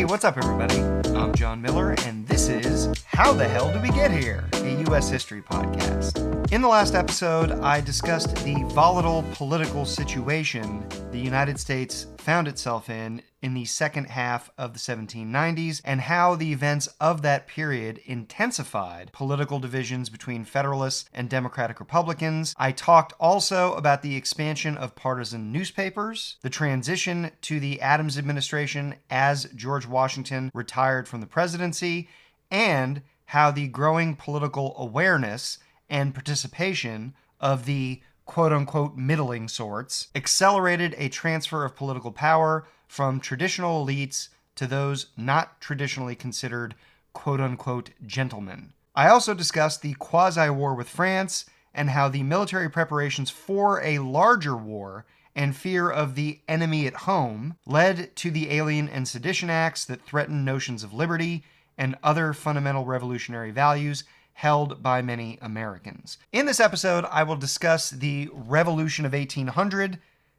what's up, everybody? I'm John Miller, and this is How the Hell Did We Get Here? A U.S. history podcast. In the last episode, I discussed the volatile political situation the United States found itself in the second half of the 1790s, and how the events of that period intensified political divisions between Federalists and Democratic-Republicans. I talked also about the expansion of partisan newspapers, the transition to the Adams administration as George Washington retired from the presidency, and how the growing political awareness and participation of the quote-unquote middling sorts accelerated a transfer of political power from traditional elites to those not traditionally considered quote-unquote gentlemen. I also discussed the quasi-war with France and how the military preparations for a larger war and fear of the enemy at home led to the Alien and Sedition Acts that threatened notions of liberty and other fundamental revolutionary values held by many Americans. In this episode, I will discuss the Revolution of 1800,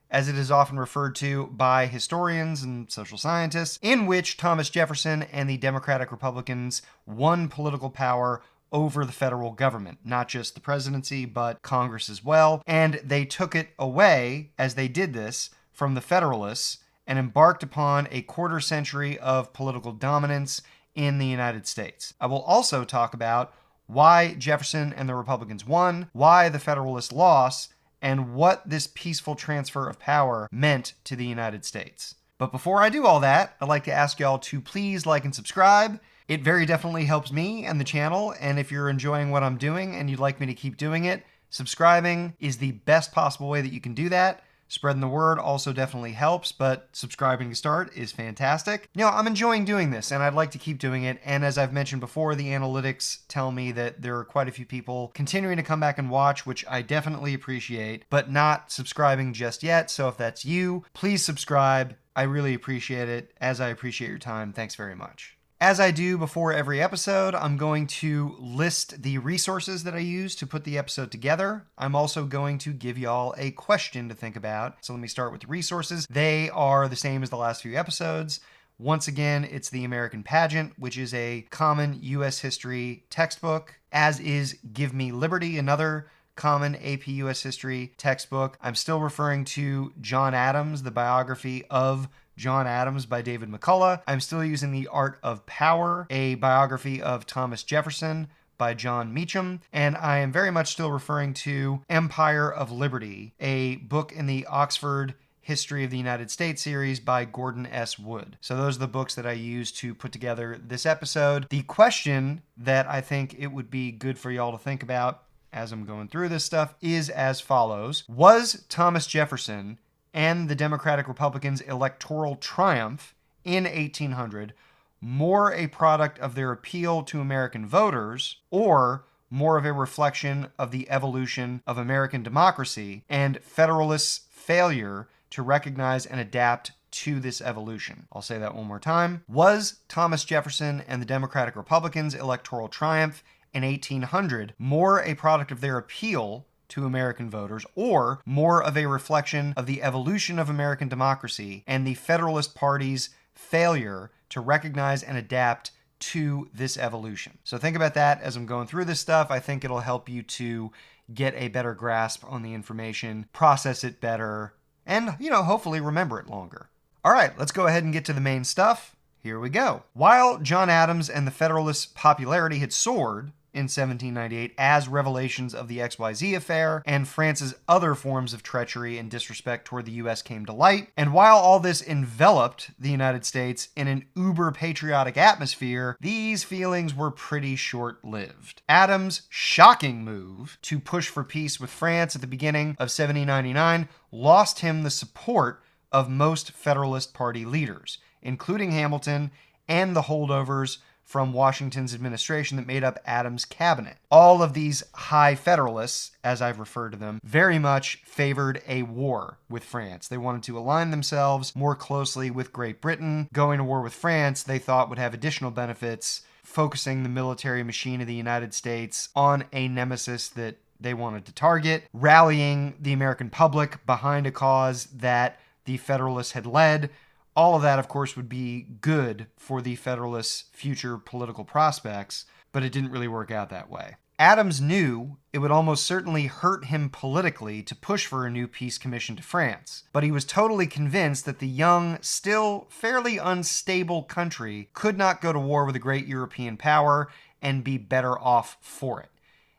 as it is often referred to by historians and social scientists, in which Thomas Jefferson and the Democratic Republicans won political power over the federal government, not just the presidency, but Congress as well. And they took it away, as they did this, from the Federalists and embarked upon a quarter century of political dominance in the United States. I will also talk about why Jefferson and the Republicans won, why the Federalists lost, and what this peaceful transfer of power meant to the United States. But before I do all that, I'd like to ask y'all to please like and subscribe. It very definitely helps me and the channel, and if you're enjoying what I'm doing and you'd like me to keep doing it, subscribing is the best possible way that you can do that. Spreading the word also definitely helps, but subscribing to start is fantastic. I'm enjoying doing this, and I'd like to keep doing it, and as I've mentioned before, the analytics tell me that there are quite a few people continuing to come back and watch, which I definitely appreciate, but not subscribing just yet, so if that's you, please subscribe. I really appreciate it, as I appreciate your time. Thanks very much. As I do before every episode, I'm going to list the resources that I use to put the episode together. I'm also going to give y'all a question to think about. So let me start with the resources. They are the same as the last few episodes. Once again, it's The American Pageant, which is a common U.S. history textbook, as is Give Me Liberty, another common AP U.S. history textbook. I'm still referring to John Adams, the biography of John Adams by David McCullough. I'm still using The Art of Power, a biography of Thomas Jefferson by John Meacham, and I am very much still referring to Empire of Liberty, a book in the Oxford History of the United States series by Gordon S. Wood. So those are the books that I use to put together this episode. The question that I think it would be good for y'all to think about as I'm going through this stuff is as follows. Was Thomas Jefferson and the Democratic-Republicans' electoral triumph in 1800 more a product of their appeal to American voters, or more of a reflection of the evolution of American democracy and Federalists' failure to recognize and adapt to this evolution? I'll say that one more time. Was Thomas Jefferson and the Democratic-Republicans' electoral triumph in 1800 more a product of their appeal to American voters, or more of a reflection of the evolution of American democracy and the Federalist Party's failure to recognize and adapt to this evolution? So think about that as I'm going through this stuff. I think it'll help you to get a better grasp on the information, process it better, and, hopefully remember it longer. All right, let's go ahead and get to the main stuff. Here we go. While John Adams and the Federalists' popularity had soared in 1798 as revelations of the XYZ affair and France's other forms of treachery and disrespect toward the U.S. came to light, and while all this enveloped the United States in an uber-patriotic atmosphere, these feelings were pretty short-lived. Adams' shocking move to push for peace with France at the beginning of 1799 lost him the support of most Federalist Party leaders, including Hamilton and the holdovers from Washington's administration that made up Adams' cabinet. All of these high Federalists, as I've referred to them, very much favored a war with France. They wanted to align themselves more closely with Great Britain. Going to war with France, they thought, would have additional benefits, focusing the military machine of the United States on a nemesis that they wanted to target, rallying the American public behind a cause that the Federalists had led, All of that, of course, would be good for the Federalists' future political prospects, but it didn't really work out that way. Adams knew it would almost certainly hurt him politically to push for a new peace commission to France, but he was totally convinced that the young, still fairly unstable country could not go to war with a great European power and be better off for it.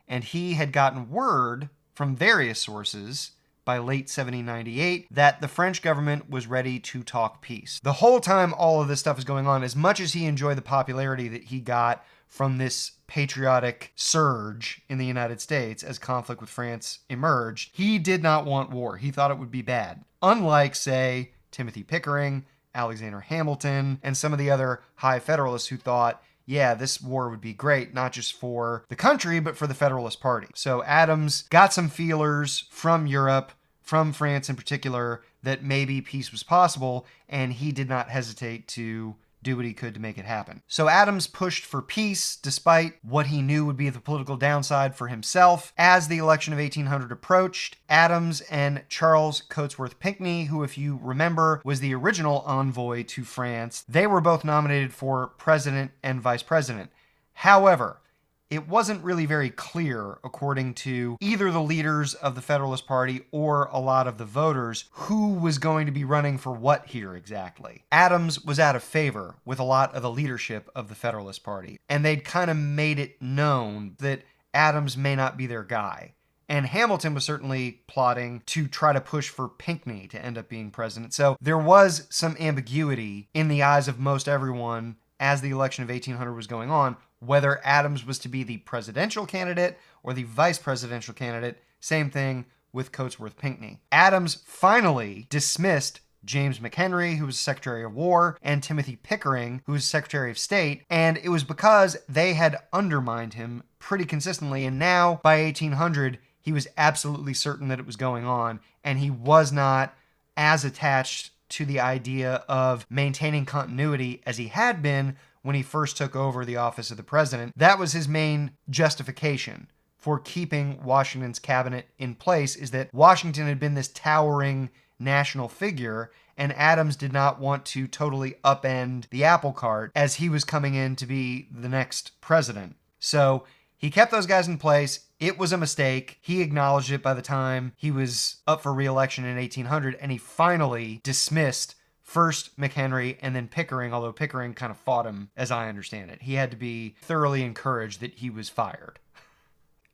And he had gotten word from various sources by late 1798 that the French government was ready to talk peace. The whole time all of this stuff is going on, as much as he enjoyed the popularity that he got from this patriotic surge in the United States as conflict with France emerged, he did not want war. He thought it would be bad. Unlike, say, Timothy Pickering, Alexander Hamilton, and some of the other high Federalists who thought, yeah, this war would be great, not just for the country, but for the Federalist Party. So Adams got some feelers from Europe, from France in particular, that maybe peace was possible, and he did not hesitate to do what he could to make it happen. So Adams pushed for peace despite what he knew would be the political downside for himself. As the election of 1800 approached, Adams and Charles Cotesworth Pinckney, who, if you remember, was the original envoy to France, they were both nominated for president and vice president. However, it wasn't really very clear, according to either the leaders of the Federalist Party or a lot of the voters, who was going to be running for what here exactly. Adams was out of favor with a lot of the leadership of the Federalist Party, and they'd kind of made it known that Adams may not be their guy. And Hamilton was certainly plotting to try to push for Pinckney to end up being president. So there was some ambiguity in the eyes of most everyone as the election of 1800 was going on, whether Adams was to be the presidential candidate or the vice presidential candidate. Same thing with Cotesworth Pinckney. Adams finally dismissed James McHenry, who was Secretary of War, and Timothy Pickering, who was Secretary of State, and it was because they had undermined him pretty consistently, and now, by 1800, he was absolutely certain that it was going on, and he was not as attached to the idea of maintaining continuity as he had been when he first took over the office of the president. That was his main justification for keeping Washington's cabinet in place, is that Washington had been this towering national figure, and Adams did not want to totally upend the apple cart as he was coming in to be the next president. So he kept those guys in place. It was a mistake. He acknowledged it by the time he was up for re-election in 1800, and he finally dismissed first McHenry and then Pickering, although Pickering kind of fought him, as I understand it. He had to be thoroughly encouraged that he was fired.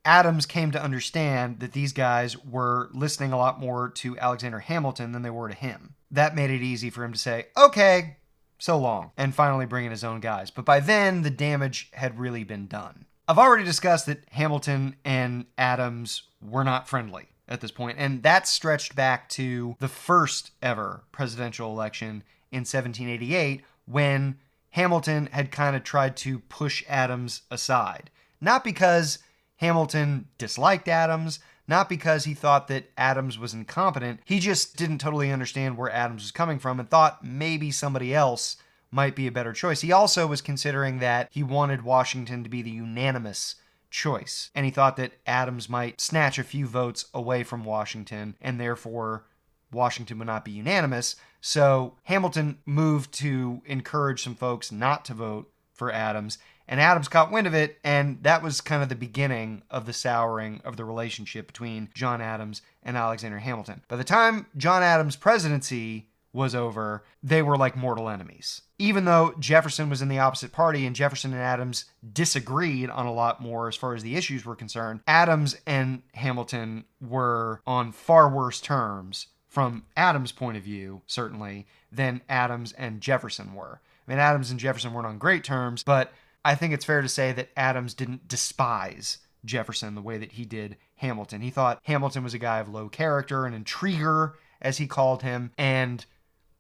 Adams came to understand that these guys were listening a lot more to Alexander Hamilton than they were to him. That made it easy for him to say, okay, so long, and finally bring in his own guys. But by then, the damage had really been done. I've already discussed that Hamilton and Adams were not friendly at this point, and that stretched back to the first ever presidential election in 1788, when Hamilton had kind of tried to push Adams aside. Not because Hamilton disliked Adams, not because he thought that Adams was incompetent. He just didn't totally understand where Adams was coming from and thought maybe somebody else might be a better choice. He also was considering that he wanted Washington to be the unanimous choice, and he thought that Adams might snatch a few votes away from Washington, and therefore Washington would not be unanimous. So Hamilton moved to encourage some folks not to vote for Adams, and Adams caught wind of it, and that was kind of the beginning of the souring of the relationship between John Adams and Alexander Hamilton. By the time John Adams' presidency was over, they were like mortal enemies. Even though Jefferson was in the opposite party and Jefferson and Adams disagreed on a lot more as far as the issues were concerned, Adams and Hamilton were on far worse terms, from Adams' point of view, certainly, than Adams and Jefferson were. I mean, Adams and Jefferson weren't on great terms, but I think it's fair to say that Adams didn't despise Jefferson the way that he did Hamilton. He thought Hamilton was a guy of low character, an intriguer, as he called him, and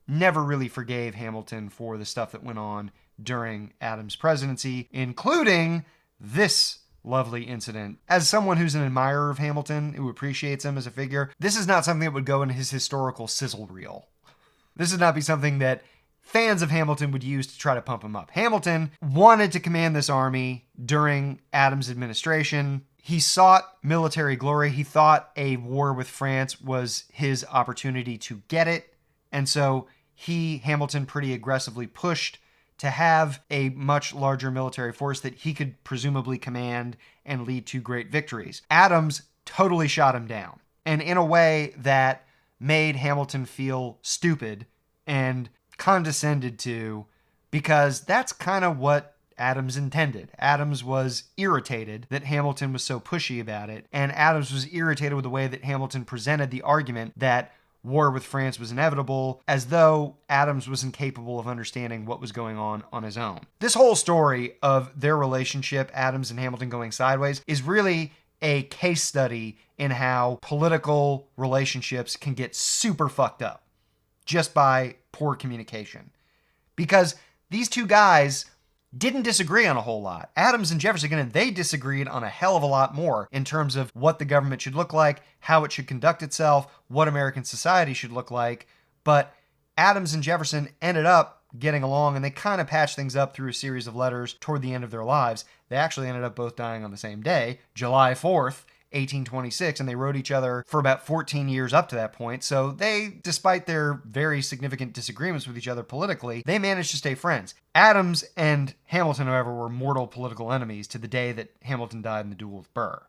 never really forgave Hamilton for the stuff that went on during Adams' presidency, including this lovely incident. As someone who's an admirer of Hamilton, who appreciates him as a figure, this is not something that would go in his historical sizzle reel. This would not be something that fans of Hamilton would use to try to pump him up. Hamilton wanted to command this army during Adams' administration. He sought military glory. He thought a war with France was his opportunity to get it. And so Hamilton, pretty aggressively pushed to have a much larger military force that he could presumably command and lead to great victories. Adams totally shot him down, and in a way that made Hamilton feel stupid and condescended to, because that's kind of what Adams intended. Adams was irritated that Hamilton was so pushy about it, and Adams was irritated with the way that Hamilton presented the argument that war with France was inevitable, as though Adams was incapable of understanding what was going on his own. This whole story of their relationship, Adams and Hamilton going sideways, is really a case study in how political relationships can get super fucked up just by poor communication. Because these two guys didn't disagree on a whole lot. Adams and Jefferson, they disagreed on a hell of a lot more in terms of what the government should look like, how it should conduct itself, what American society should look like. But Adams and Jefferson ended up getting along, and they kind of patched things up through a series of letters toward the end of their lives. They actually ended up both dying on the same day, July 4th, 1826, and they wrote each other for about 14 years up to that point. So they, despite their very significant disagreements with each other politically, they managed to stay friends. Adams and Hamilton, however, were mortal political enemies to the day that Hamilton died in the duel with Burr.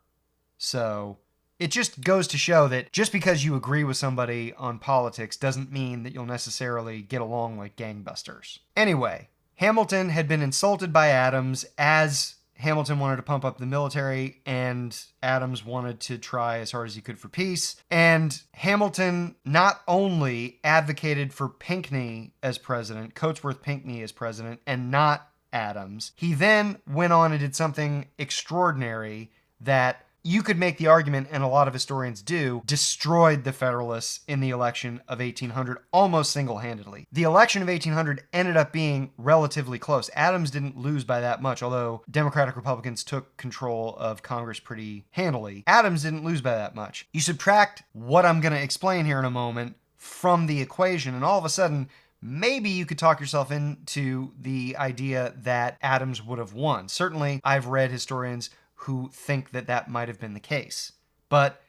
So it just goes to show that just because you agree with somebody on politics doesn't mean that you'll necessarily get along like gangbusters. Anyway, Hamilton had been insulted by Adams, as Hamilton wanted to pump up the military, and Adams wanted to try as hard as he could for peace. And Hamilton not only advocated for Pinckney as president, Coatsworth Pinckney as president, and not Adams, he then went on and did something extraordinary that you could make the argument, and a lot of historians do, destroyed the Federalists in the election of 1800 almost single-handedly. The election of 1800 ended up being relatively close. Adams didn't lose by that much, although Democratic Republicans took control of Congress pretty handily. Adams didn't lose by that much. You subtract what I'm going to explain here in a moment from the equation, and all of a sudden, maybe you could talk yourself into the idea that Adams would have won. Certainly, I've read historians who think that that might have been the case. But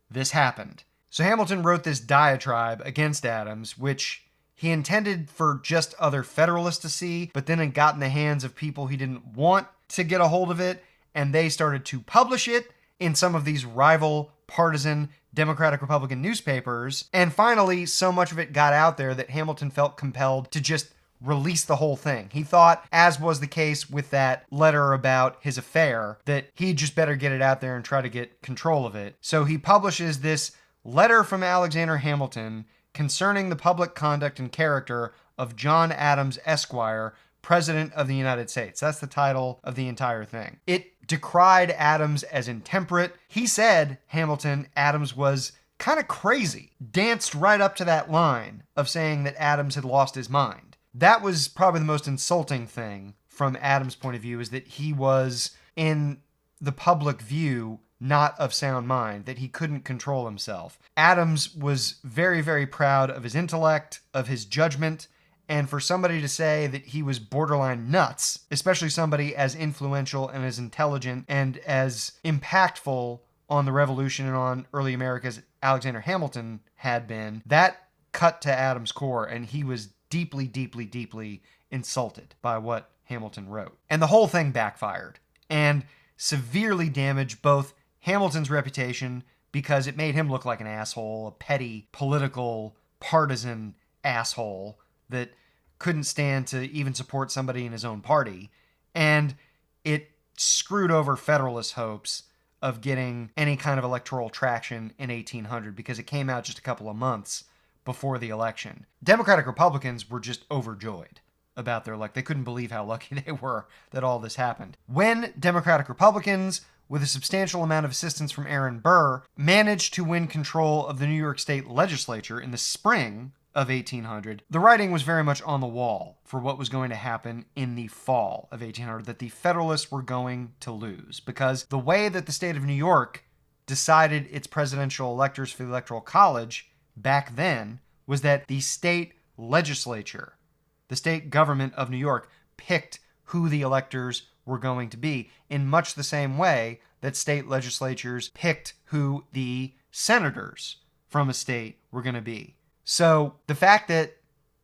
this happened. So Hamilton wrote this diatribe against Adams, which he intended for just other Federalists to see, but then it got in the hands of people he didn't want to get a hold of it, and they started to publish it in some of these rival partisan Democratic-Republican newspapers. And finally, so much of it got out there that Hamilton felt compelled to just release the whole thing. He thought, as was the case with that letter about his affair, that he'd just better get it out there and try to get control of it. So he publishes this letter from Alexander Hamilton concerning the public conduct and character of John Adams, Esquire, President of the United States. That's the title of the entire thing. It decried Adams as intemperate. He said, Hamilton, Adams was kind of crazy. Danced right up to that line of saying that Adams had lost his mind. That was probably the most insulting thing from Adams' point of view, is that he was, in the public view, not of sound mind, that he couldn't control himself. Adams was very, very proud of his intellect, of his judgment, and for somebody to say that he was borderline nuts, especially somebody as influential and as intelligent and as impactful on the Revolution and on early America as Alexander Hamilton had been, that cut to Adams' core, and he was deeply, deeply, deeply insulted by what Hamilton wrote. And the whole thing backfired and severely damaged both Hamilton's reputation, because it made him look like an asshole, a petty, political, partisan asshole that couldn't stand to even support somebody in his own party, and it screwed over Federalist hopes of getting any kind of electoral traction in 1800, because it came out just a couple of months before the election. Democratic Republicans were just overjoyed about their luck. They couldn't believe how lucky they were that all this happened. When Democratic Republicans, with a substantial amount of assistance from Aaron Burr, managed to win control of the New York State legislature in the spring of 1800, the writing was very much on the wall for what was going to happen in the fall of 1800, that the Federalists were going to lose, because the way that the state of New York decided its presidential electors for the Electoral College back then was that the state legislature, the state government of New York, picked who the electors were going to be, in much the same way that state legislatures picked who the senators from a state were going to be. So the fact that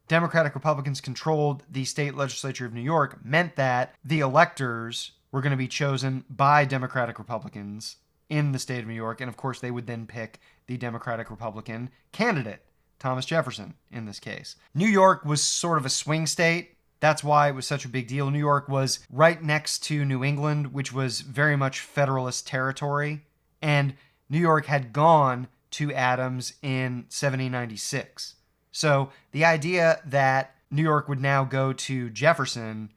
Democratic Republicans controlled the state legislature of New York meant that the electors were going to be chosen by Democratic Republicans in the state of New York. And of course, they would then pick the Democratic Republican candidate, Thomas Jefferson in this case. New York was sort of a swing state. That's why it was such a big deal. New York was right next to New England, which was very much Federalist territory. And New York had gone to Adams in 1796. So the idea that New York would now go to Jefferson,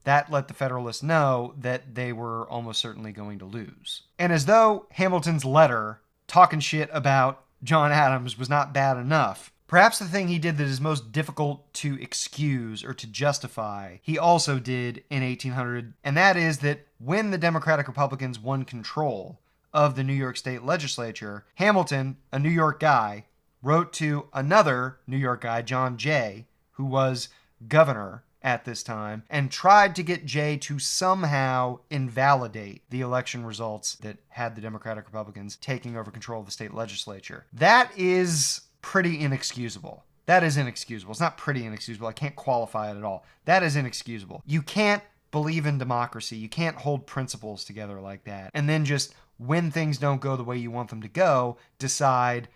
that let the Federalists know that they were almost certainly going to lose. And as though Hamilton's letter talking shit about John Adams was not bad enough, perhaps the thing he did that is most difficult to excuse or to justify, he also did in 1800, and that is that when the Democratic Republicans won control of the New York State legislature, Hamilton, a New York guy, wrote to another New York guy, John Jay, who was governor at this time, and tried to get Jay to somehow invalidate the election results that had the Democratic Republicans taking over control of the state legislature. That is pretty inexcusable. That is inexcusable. It's not pretty inexcusable. I can't qualify it at all. That is inexcusable. You can't believe in democracy. You can't hold principles together like that. And then just when things don't go the way you want them to go, decide,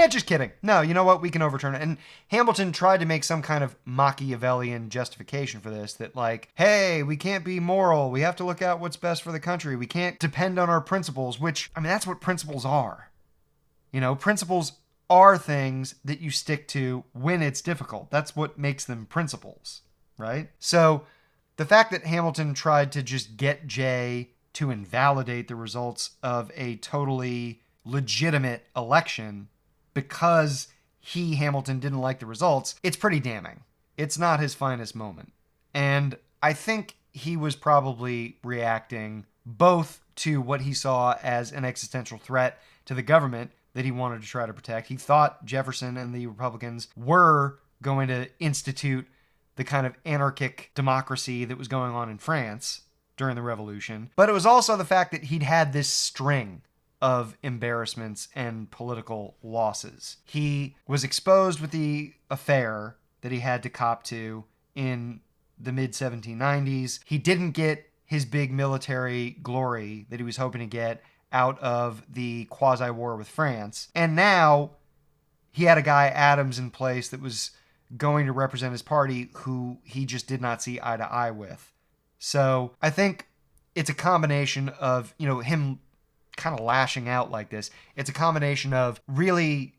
just kidding. No, you know what? We can overturn it. And Hamilton tried to make some kind of Machiavellian justification for this, that like, hey, we can't be moral. We have to look out what's best for the country. We can't depend on our principles, which, I mean, that's what principles are. You know, principles are things that you stick to when it's difficult. That's what makes them principles, right? So the fact that Hamilton tried to just get Jay to invalidate the results of a totally legitimate election because Hamilton, didn't like the results, it's pretty damning. It's not his finest moment. And I think he was probably reacting both to what he saw as an existential threat to the government that he wanted to try to protect. He thought Jefferson and the Republicans were going to institute the kind of anarchic democracy that was going on in France during the Revolution. But it was also the fact that he'd had this string of embarrassments and political losses. He was exposed with the affair that he had to cop to in the mid-1790s. He didn't get his big military glory that he was hoping to get out of the quasi-war with France. And now he had a guy, Adams, in place that was going to represent his party who he just did not see eye to eye with. So I think it's a combination of, him kind of lashing out like this. It's a combination of really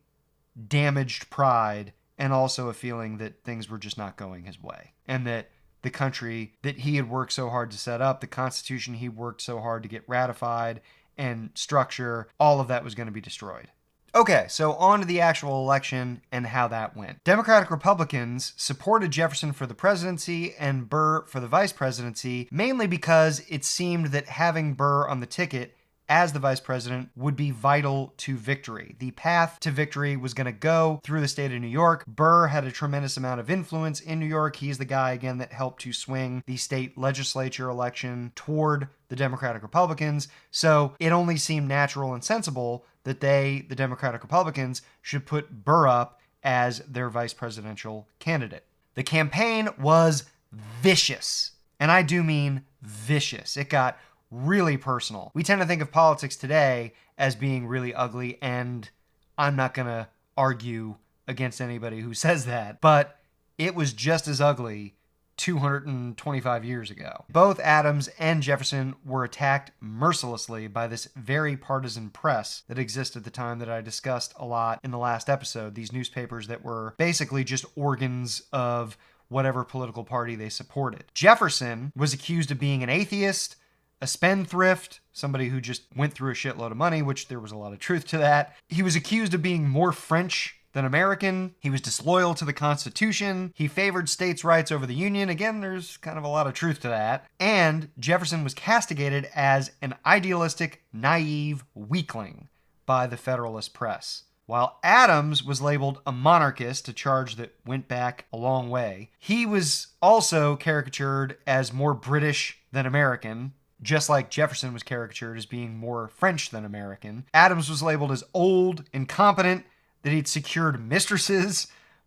damaged pride and also a feeling that things were just not going his way. And that the country that he had worked so hard to set up, the Constitution he worked so hard to get ratified and structure, all of that was going to be destroyed. Okay, so on to the actual election and how that went. Democratic Republicans supported Jefferson for the presidency and Burr for the vice presidency, mainly because it seemed that having Burr on the ticket as the vice president would be vital to victory. The path to victory was going to go through the state of New York. Burr had a tremendous amount of influence in New York. He's the guy, again, that helped to swing the state legislature election toward the Democratic Republicans. So it only seemed natural and sensible that the Democratic Republicans, should put Burr up as their vice presidential candidate. The campaign was vicious, and I do mean vicious. It got really personal. We tend to think of politics today as being really ugly, and I'm not going to argue against anybody who says that, but it was just as ugly 225 years ago. Both Adams and Jefferson were attacked mercilessly by this very partisan press that existed at the time that I discussed a lot in the last episode. These newspapers that were basically just organs of whatever political party they supported. Jefferson was accused of being an atheist, a spendthrift, somebody who just went through a shitload of money, which there was a lot of truth to that. He was accused of being more French than American. He was disloyal to the Constitution. He favored states' rights over the Union. Again, there's kind of a lot of truth to that. And Jefferson was castigated as an idealistic, naive weakling by the Federalist press. While Adams was labeled a monarchist, a charge that went back a long way, he was also caricatured as more British than American, just like Jefferson was caricatured as being more French than American. Adams was labeled as old, incompetent, that he'd secured mistresses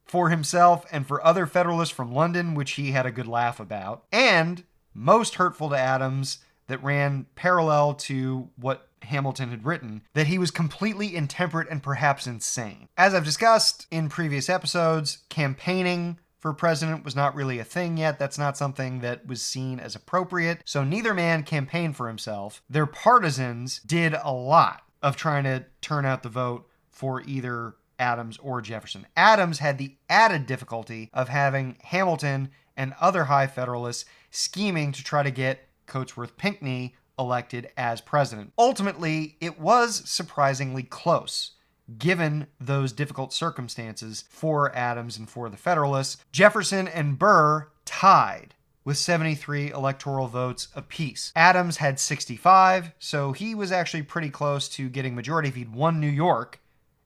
for himself and for other Federalists from London, which he had a good laugh about, and most hurtful to Adams, that ran parallel to what Hamilton had written, that he was completely intemperate and perhaps insane. As I've discussed in previous episodes, campaigning for president was not really a thing yet. That's not something that was seen as appropriate. So neither man campaigned for himself. Their partisans did a lot of trying to turn out the vote for either Adams or Jefferson. Adams had the added difficulty of having Hamilton and other high Federalists scheming to try to get Cotesworth Pinckney elected as president. Ultimately, it was surprisingly close, given those difficult circumstances for Adams and for the Federalists. Jefferson and Burr tied with 73 electoral votes apiece. Adams had 65, so he was actually pretty close to getting majority. If he'd won New York,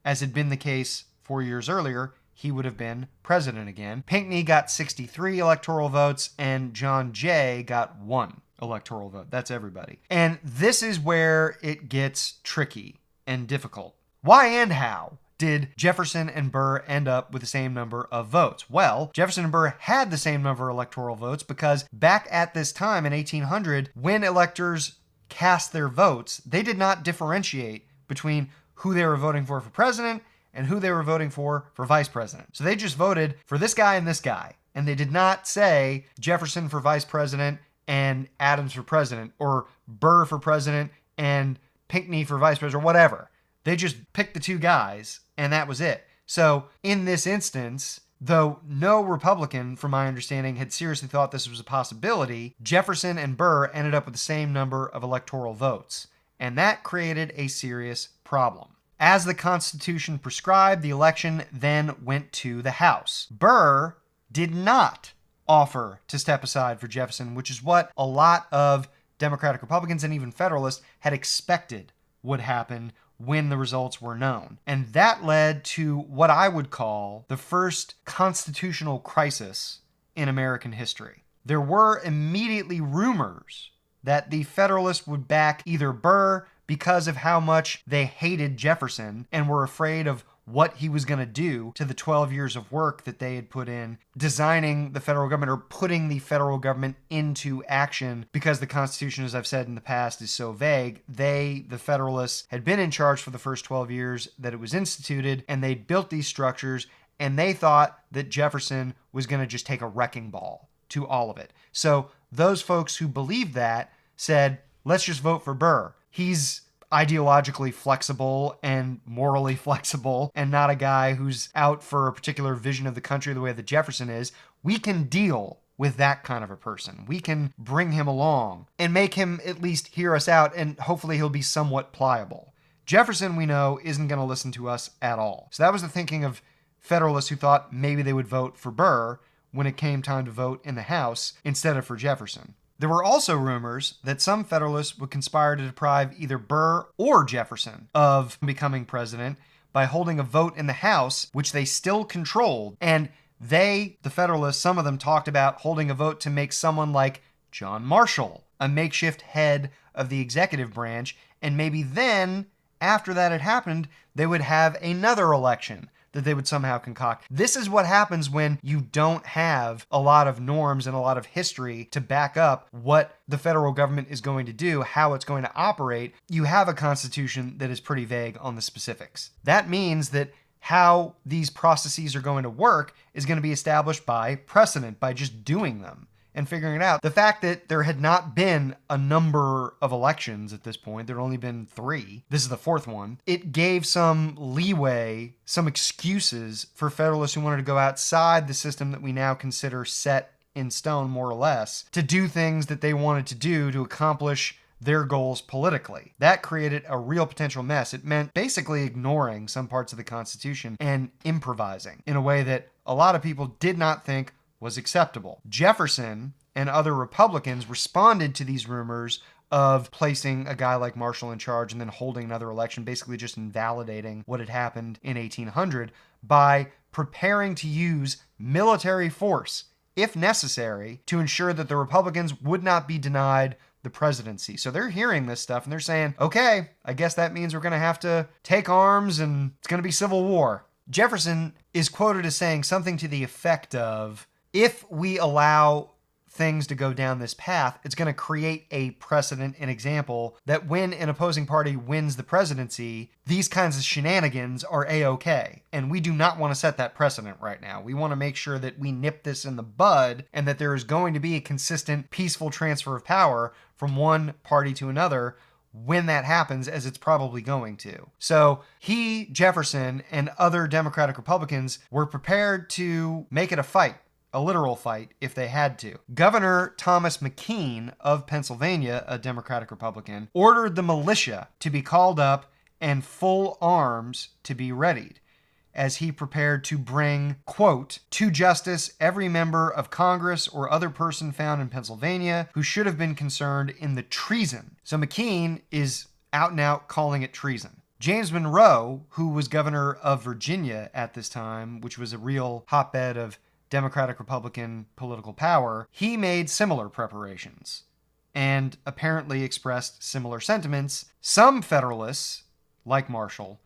as had been the case 4 years earlier, he would have been president again. Pinckney got 63 electoral votes, and John Jay got 1 electoral vote. That's everybody. And this is where it gets tricky and difficult. Why and how did Jefferson and Burr end up with the same number of votes? Well, Jefferson and Burr had the same number of electoral votes because back at this time in 1800, when electors cast their votes, they did not differentiate between who they were voting for president and who they were voting for vice president. So they just voted for this guy and this guy. And they did not say Jefferson for vice president and Adams for president, or Burr for president and Pinckney for vice president, or whatever. They just picked the two guys, and that was it. So in this instance, though no Republican, from my understanding, had seriously thought this was a possibility, Jefferson and Burr ended up with the same number of electoral votes. And that created a serious problem. As the Constitution prescribed, the election then went to the House. Burr did not offer to step aside for Jefferson, which is what a lot of Democratic Republicans and even Federalists had expected would happen when the results were known. And that led to what I would call the first constitutional crisis in American history. There were immediately rumors that the Federalists would back either Burr because of how much they hated Jefferson and were afraid of what he was going to do to the 12 years of work that they had put in designing the federal government, or putting the federal government into action, because the Constitution, as I've said in the past, is so vague. They, the Federalists, had been in charge for the first 12 years that it was instituted, and they built these structures, and they thought that Jefferson was going to just take a wrecking ball to all of it. So those folks who believed that said, let's just vote for Burr. He's ideologically flexible and morally flexible, and not a guy who's out for a particular vision of the country the way that Jefferson is. We can deal with that kind of a person. We can bring him along and make him at least hear us out, and hopefully he'll be somewhat pliable. Jefferson, we know, isn't going to listen to us at all. So that was the thinking of Federalists who thought maybe they would vote for Burr when it came time to vote in the House instead of for Jefferson. There were also rumors that some Federalists would conspire to deprive either Burr or Jefferson of becoming president by holding a vote in the House, which they still controlled. And they, the Federalists, some of them talked about holding a vote to make someone like John Marshall a makeshift head of the executive branch. And maybe then, after that had happened, they would have another election that they would somehow concoct. This is what happens when you don't have a lot of norms and a lot of history to back up what the federal government is going to do, how it's going to operate. You have a constitution that is pretty vague on the specifics. That means that how these processes are going to work is going to be established by precedent, by just doing them and figuring it out. The fact that there had not been a number of elections at this point, there had only been 3. This is the 4th one. It gave some leeway, some excuses for Federalists who wanted to go outside the system that we now consider set in stone, more or less, to do things that they wanted to do to accomplish their goals politically. That created a real potential mess. It meant basically ignoring some parts of the Constitution and improvising in a way that a lot of people did not think was acceptable. Jefferson and other Republicans responded to these rumors of placing a guy like Marshall in charge and then holding another election, basically just invalidating what had happened in 1800 by preparing to use military force, if necessary, to ensure that the Republicans would not be denied the presidency. So they're hearing this stuff and they're saying, okay, I guess that means we're going to have to take arms and it's going to be civil war. Jefferson is quoted as saying something to the effect of, if we allow things to go down this path, it's going to create a precedent, an example, that when an opposing party wins the presidency, these kinds of shenanigans are A-OK. And we do not want to set that precedent right now. We want to make sure that we nip this in the bud and that there is going to be a consistent, peaceful transfer of power from one party to another when that happens, as it's probably going to. So he, Jefferson, and other Democratic Republicans were prepared to make it a fight, a literal fight, if they had to. Governor Thomas McKean of Pennsylvania, a Democratic Republican, ordered the militia to be called up and full arms to be readied, as he prepared to bring, quote, to justice every member of Congress or other person found in Pennsylvania who should have been concerned in the treason. So McKean is out and out calling it treason. James Monroe, who was governor of Virginia at this time, which was a real hotbed of Democratic-Republican political power, he made similar preparations and apparently expressed similar sentiments. Some Federalists, like Marshall,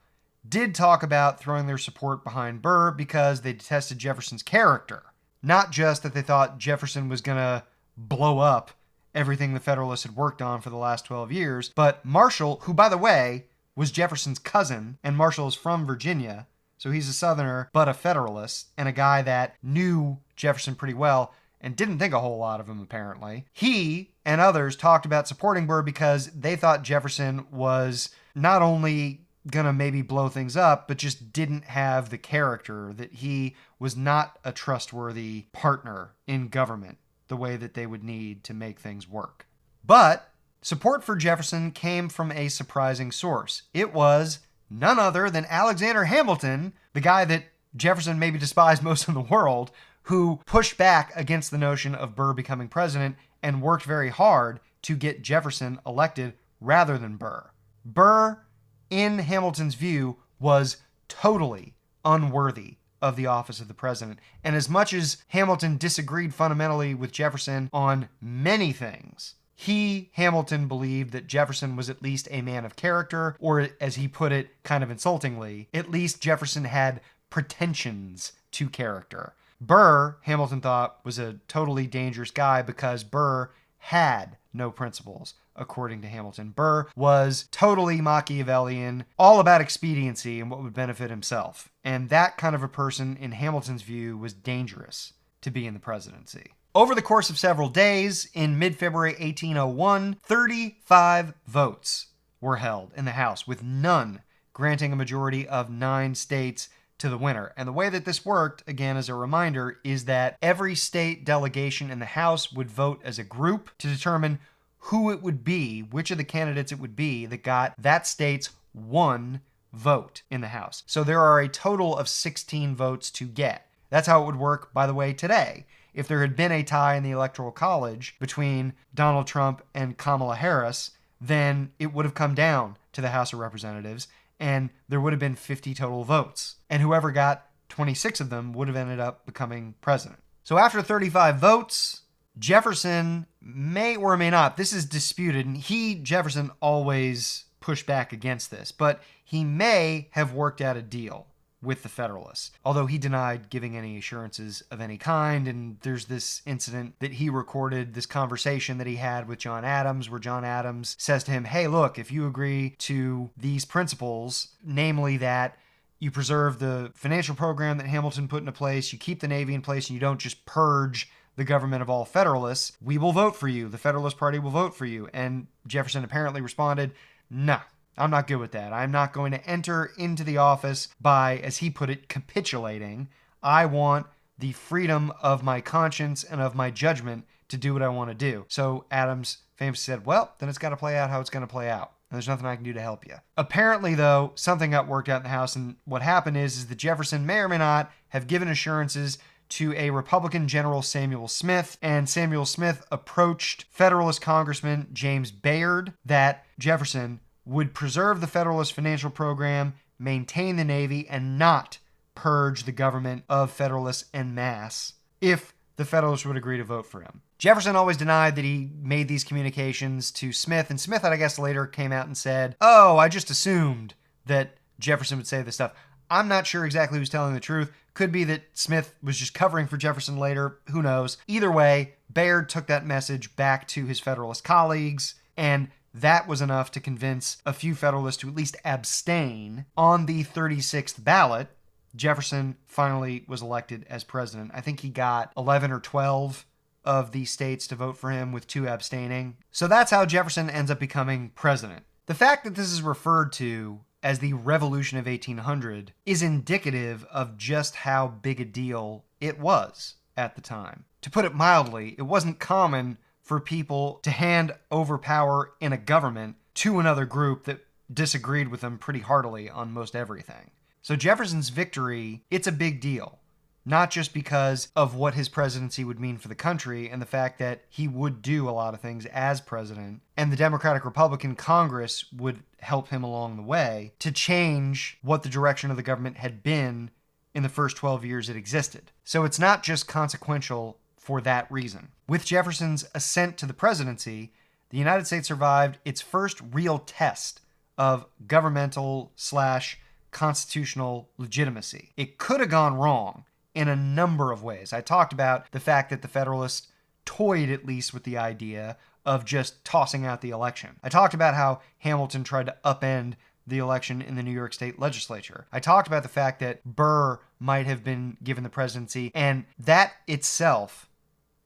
did talk about throwing their support behind Burr because they detested Jefferson's character. Not just that they thought Jefferson was going to blow up everything the Federalists had worked on for the last 12 years, but Marshall, who, by the way, was Jefferson's cousin, and Marshall is from Virginia, so he's a Southerner, but a Federalist, and a guy that knew Jefferson pretty well and didn't think a whole lot of him, apparently. He and others talked about supporting Burr because they thought Jefferson was not only gonna maybe blow things up, but just didn't have the character, that he was not a trustworthy partner in government the way that they would need to make things work. But support for Jefferson came from a surprising source. It was none other than Alexander Hamilton, the guy that Jefferson maybe despised most in the world, who pushed back against the notion of Burr becoming president and worked very hard to get Jefferson elected rather than Burr. Burr, in Hamilton's view, was totally unworthy of the office of the president. And as much as Hamilton disagreed fundamentally with Jefferson on many things, Hamilton, believed that Jefferson was at least a man of character, or as he put it kind of insultingly, at least Jefferson had pretensions to character. Burr, Hamilton thought, was a totally dangerous guy because Burr had no principles, according to Hamilton. Burr was totally Machiavellian, all about expediency and what would benefit himself. And that kind of a person, in Hamilton's view, was dangerous to be in the presidency. Over the course of several days, in mid-February 1801, 35 votes were held in the House, with none granting a majority of 9 states to the winner. And the way that this worked, again as a reminder, is that every state delegation in the House would vote as a group to determine who it would be, which of the candidates it would be that got that state's one vote in the House. So there are a total of 16 votes to get. That's how it would work, by the way, today. If there had been a tie in the Electoral College between Donald Trump and Kamala Harris, then it would have come down to the House of Representatives, and there would have been 50 total votes. And whoever got 26 of them would have ended up becoming president. So after 35 votes, Jefferson may or may not, this is disputed, and Jefferson always pushed back against this, but he may have worked out a deal with the Federalists, although he denied giving any assurances of any kind. And there's this incident that he recorded, this conversation that he had with John Adams, where John Adams says to him, hey, look, if you agree to these principles, namely that you preserve the financial program that Hamilton put into place, you keep the Navy in place, and you don't just purge the government of all Federalists, we will vote for you. The Federalist Party will vote for you. And Jefferson apparently responded, no, I'm not good with that. I'm not going to enter into the office by, as he put it, capitulating. I want the freedom of my conscience and of my judgment to do what I want to do. So Adams famously said, well, then it's got to play out how it's going to play out. And there's nothing I can do to help you. Apparently, though, something got worked out in the House, and what happened is that Jefferson may or may not have given assurances to a Republican General Samuel Smith, and Samuel Smith approached Federalist Congressman James Bayard that Jefferson would preserve the Federalist financial program, maintain the Navy, and not purge the government of Federalists en masse if the Federalists would agree to vote for him. Jefferson always denied that he made these communications to Smith, and Smith, I guess, later came out and said, oh, I just assumed that Jefferson would say this stuff. I'm not sure exactly who's telling the truth. Could be that Smith was just covering for Jefferson later. Who knows? Either way, Bayard took that message back to his Federalist colleagues, and that was enough to convince a few Federalists to at least abstain. On the 36th ballot, Jefferson finally was elected as president. I think he got 11 or 12 of the states to vote for him, with 2 abstaining. So that's how Jefferson ends up becoming president. The fact that this is referred to as the Revolution of 1800 is indicative of just how big a deal it was at the time. To put it mildly, it wasn't common for people to hand over power in a government to another group that disagreed with them pretty heartily on most everything. So Jefferson's victory, it's a big deal. Not just because of what his presidency would mean for the country and the fact that he would do a lot of things as president, and the Democratic-Republican Congress would help him along the way to change what the direction of the government had been in the first 12 years it existed. So it's not just consequential for that reason. With Jefferson's ascent to the presidency, the United States survived its first real test of governmental/constitutional legitimacy. It could have gone wrong in a number of ways. I talked about the fact that the Federalists toyed at least with the idea of just tossing out the election. I talked about how Hamilton tried to upend the election in the New York State legislature. I talked about the fact that Burr might have been given the presidency, and that itself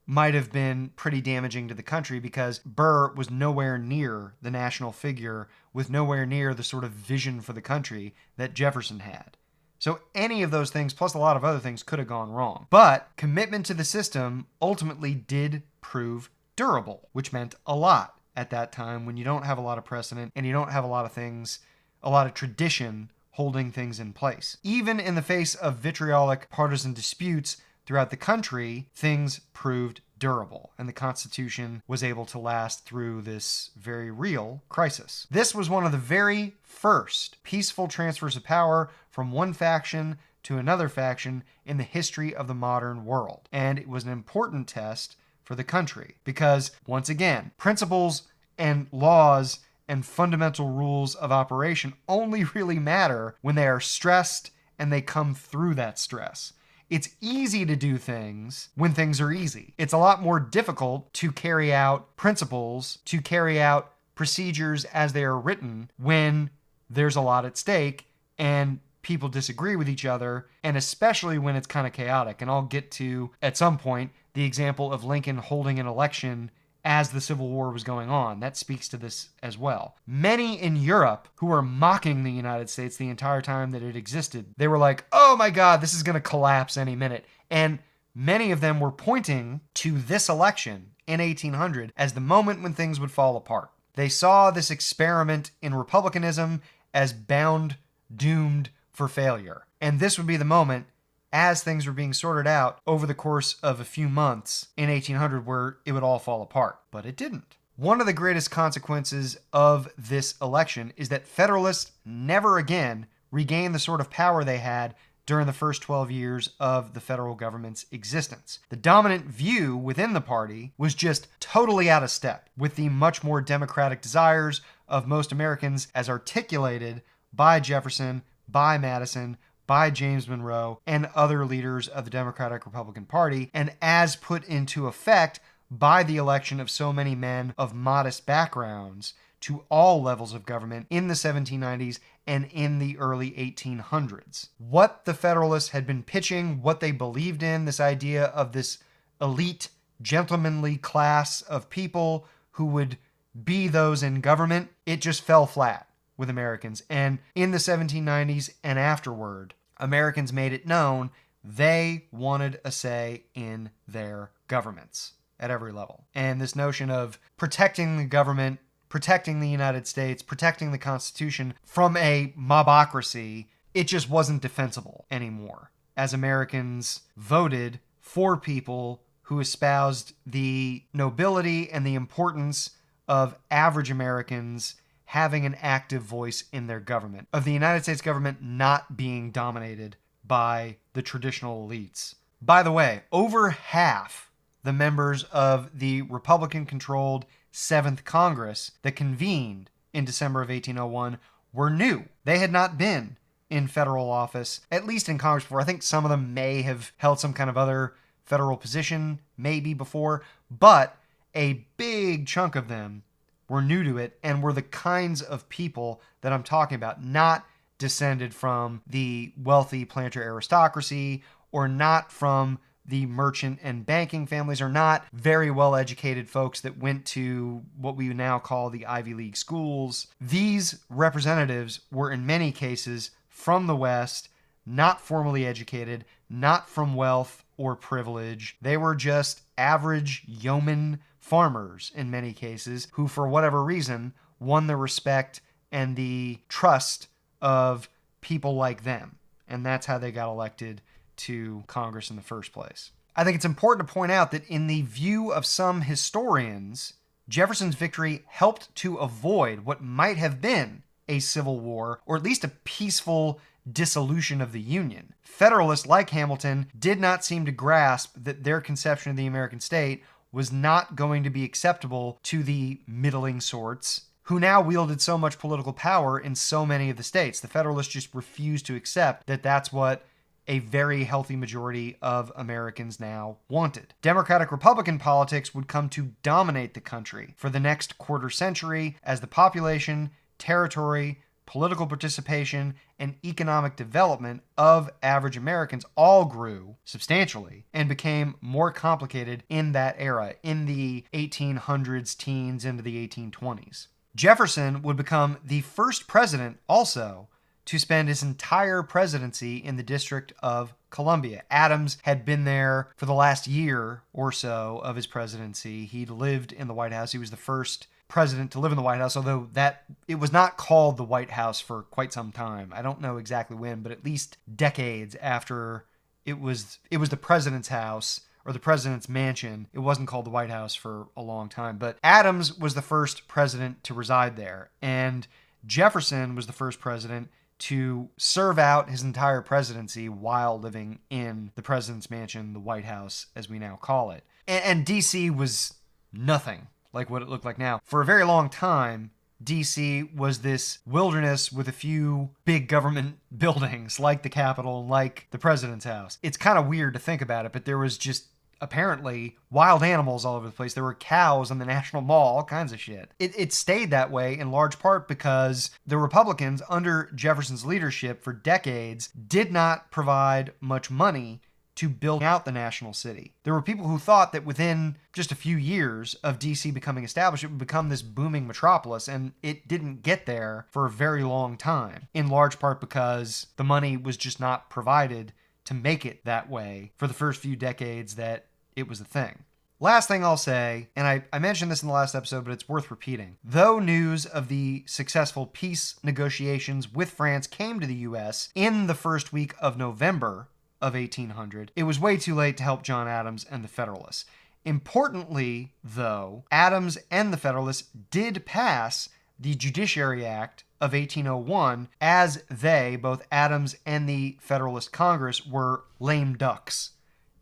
might have been pretty damaging to the country because Burr was nowhere near the national figure, with nowhere near the sort of vision for the country that Jefferson had. So any of those things, plus a lot of other things, could have gone wrong. But commitment to the system ultimately did prove durable, which meant a lot at that time when you don't have a lot of precedent and you don't have a lot of things, a lot of tradition holding things in place. Even in the face of vitriolic partisan disputes throughout the country, things proved durable, and the Constitution was able to last through this very real crisis. This was one of the very first peaceful transfers of power from one faction to another faction in the history of the modern world. And it was an important test for the country because, once again, principles and laws and fundamental rules of operation only really matter when they are stressed and they come through that stress. It's easy to do things when things are easy. It's a lot more difficult to carry out principles, to carry out procedures as they are written when there's a lot at stake and people disagree with each other, and especially when it's kind of chaotic. And I'll get to, at some point, the example of Lincoln holding an election as the Civil War was going on. That speaks to this as well. Many in Europe who were mocking the United States the entire time that it existed, they were like, oh my God, this is going to collapse any minute. And many of them were pointing to this election in 1800 as the moment when things would fall apart. They saw this experiment in republicanism as bound, doomed for failure. And this would be the moment, as things were being sorted out over the course of a few months in 1800, where it would all fall apart. But it didn't. One of the greatest consequences of this election is that Federalists never again regained the sort of power they had during the first 12 years of the federal government's existence. The dominant view within the party was just totally out of step with the much more democratic desires of most Americans as articulated by Jefferson, by Madison, by James Monroe, and other leaders of the Democratic-Republican Party, and as put into effect by the election of so many men of modest backgrounds to all levels of government in the 1790s and in the early 1800s. What the Federalists had been pitching, what they believed in, this idea of this elite, gentlemanly class of people who would be those in government, it just fell flat with Americans. And in the 1790s and afterward, Americans made it known they wanted a say in their governments at every level. And this notion of protecting the government, protecting the United States, protecting the Constitution from a mobocracy, it just wasn't defensible anymore, as Americans voted for people who espoused the nobility and the importance of average Americans having an active voice in their government, of the United States government not being dominated by the traditional elites. By the way, over half the members of the Republican-controlled 7th Congress that convened in December of 1801 were new. They had not been in federal office, at least in Congress before. I think some of them may have held some kind of other federal position maybe before, but a big chunk of them were new to it and were the kinds of people that I'm talking about, not descended from the wealthy planter aristocracy or not from the merchant and banking families, or not very well educated folks that went to what we now call the Ivy League schools. These representatives were in many cases from the West, not formally educated, not from wealth or privilege. They were just average yeoman farmers in many cases who, for whatever reason, won the respect and the trust of people like them. And that's how they got elected to Congress in the first place. I think it's important to point out that in the view of some historians, Jefferson's victory helped to avoid what might have been a civil war, or at least a peaceful dissolution of the Union. Federalists like Hamilton did not seem to grasp that their conception of the American state was not going to be acceptable to the middling sorts who now wielded so much political power in so many of the states. The Federalists just refused to accept that that's what a very healthy majority of Americans now wanted. Democratic-Republican politics would come to dominate the country for the next quarter century as the population, territory, political participation, and economic development of average Americans all grew substantially and became more complicated in that era, in the 1800s, teens, into the 1820s. Jefferson would become the first president also to spend his entire presidency in the District of Columbia. Adams had been there for the last year or so of his presidency. He'd lived in the White House. He was the first president to live in the White House, although it was not called the White House for quite some time. I don't know exactly when, but at least decades after it was the president's house or the president's mansion. It wasn't called the White House for a long time. But Adams was the first president to reside there, and Jefferson was the first president to serve out his entire presidency while living in the president's mansion, the White House, as we now call it. And D.C. was nothing like what it looked like now. For a very long time, D.C. was this wilderness with a few big government buildings like the Capitol, like the president's house. It's kind of weird to think about it, but there was just apparently wild animals all over the place. There were cows on the National Mall, all kinds of shit. It stayed that way in large part because the Republicans, under Jefferson's leadership for decades, did not provide much money to build out the national city. There were people who thought that within just a few years of DC becoming established, it would become this booming metropolis, and it didn't get there for a very long time, in large part because the money was just not provided to make it that way for the first few decades that it was a thing. Last thing I'll say, and I mentioned this in the last episode, but it's worth repeating. Though news of the successful peace negotiations with France came to the U.S. in the first week of November of 1800, it was way too late to help John Adams and the Federalists. Importantly, though, Adams and the Federalists did pass the Judiciary Act of 1801 as they, both Adams and the Federalist Congress, were lame ducks.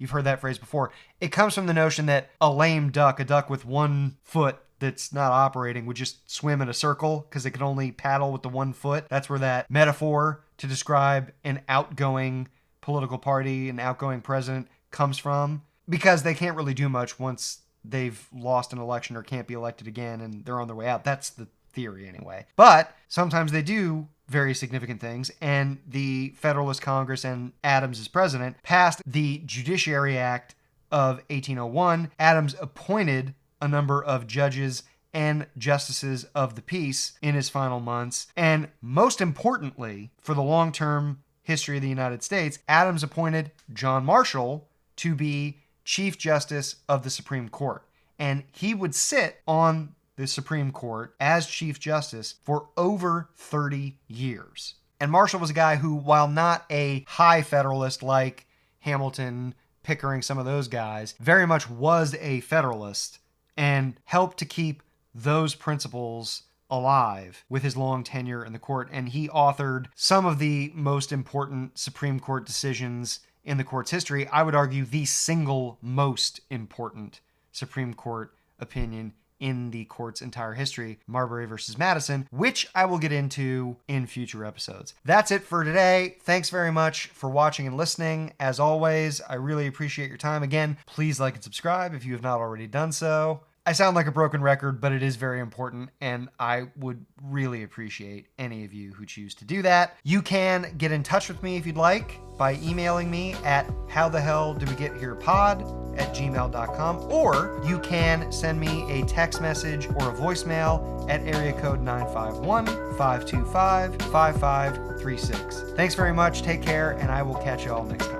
You've heard that phrase before. It comes from the notion that a lame duck, a duck with one foot that's not operating, would just swim in a circle because it could only paddle with the one foot. That's where that metaphor to describe an outgoing political party, an outgoing president, comes from, because they can't really do much once they've lost an election or can't be elected again and they're on their way out. That's the theory anyway. But sometimes they do very significant things, and the Federalist Congress and Adams as president passed the Judiciary Act of 1801. Adams appointed a number of judges and justices of the peace in his final months, and most importantly, for the long-term history of the United States, Adams appointed John Marshall to be Chief Justice of the Supreme Court, and he would sit on the Supreme Court as Chief Justice for over 30 years. And Marshall was a guy who, while not a high Federalist like Hamilton, Pickering, some of those guys, very much was a Federalist and helped to keep those principles alive with his long tenure in the court. And he authored some of the most important Supreme Court decisions in the court's history. I would argue the single most important Supreme Court opinion in the court's entire history, Marbury versus Madison, which I will get into in future episodes. That's it for today. Thanks very much for watching and listening. As always, I really appreciate your time. Again, please like and subscribe if you have not already done so. I sound like a broken record, but it is very important, and I would really appreciate any of you who choose to do that. You can get in touch with me if you'd like by emailing me at howthehelldowegetherepod@gmail.com, or you can send me a text message or a voicemail at area code 951-525-5536. Thanks very much, take care, and I will catch you all next time.